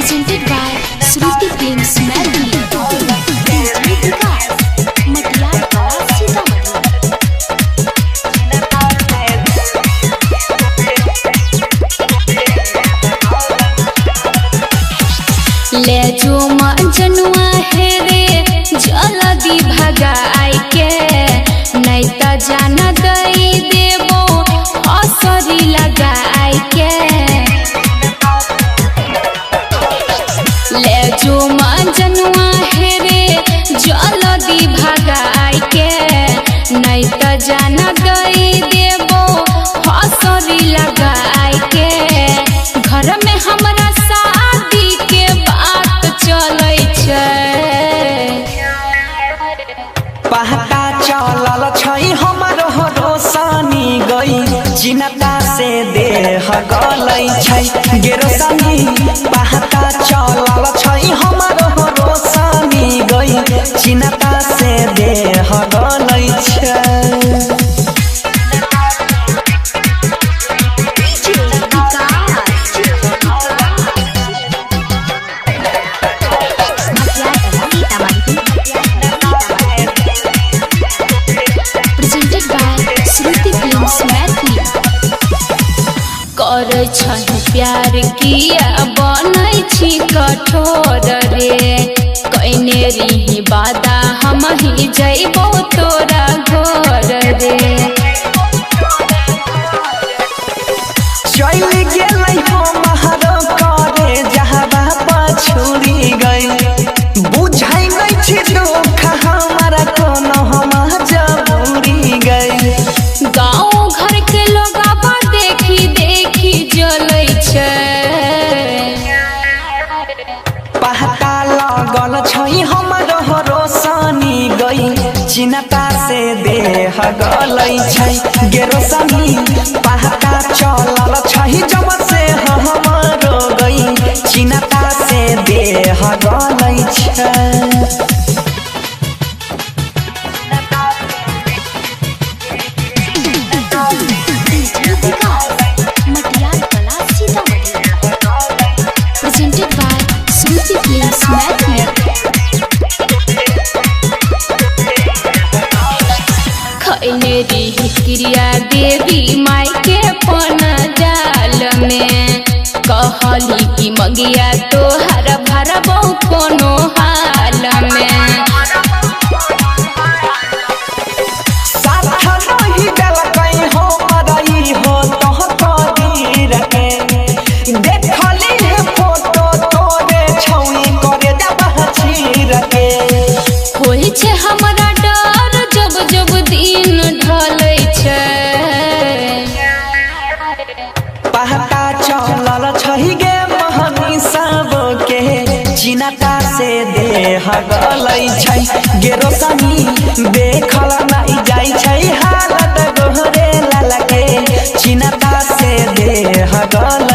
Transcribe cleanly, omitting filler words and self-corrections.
presented by Shruti Films Melody. मटियार कला सीतामढ़ी। ले जो जनुआ है रे जल्दी भगाई के नहीं त जाना दई देबो असरी लगाई के। ले जो जनुआ है रे जल्दी भगाई के नहीं त जाना दई देबो असरी लगाई के। घर में हमरा शादी के बात चलै छै, पहता चलल छै हमरो रोशनी गई चिन्ता से देह गलै छै गे रोशनी। पहता चलल छै हमरो रोशनी गई चिन्ता से देह गलै छै। presented by Shruti Films Melody। करे छै प्यार किया बनै छी कठोर रे, कइने रही वादा हम ही जइबो तोरा घर रे। चल गेलै हमरो करे जहबा पछुरी गई बुझाई नहीं छी दुख हमारा कोनो हम जबूरी गई। गाँव घर के लोगवा देखी देखी जलै छै, पहता लगल छै हमरो रोशनी गई चिन्ता से देह गलै छै गे रोशनी। पहता चलल छै जब से हमरो गई चिन्ता से देह गलै छै। मटियार कला Sitamarhi. presented by Shruti Films Melody। खैने रही क्रिया देवी माई के पन जाल में, कहली कि मगिया तोहर भरबो कोनो हाल में। साथ नहीं देलकै हो मरई हो तोह कदीर के देखली है फोटो तोरे छौई करे जब चीर के। होई छै हमरा डर जब जब दिन ढलै छै, पहता चलल छै गे महनी सब के चिन्ता से देह गलै छै गे रोशनी। देखल नहीं जाइ छै हालत गोहरे ललके चिन्ता से देह गलै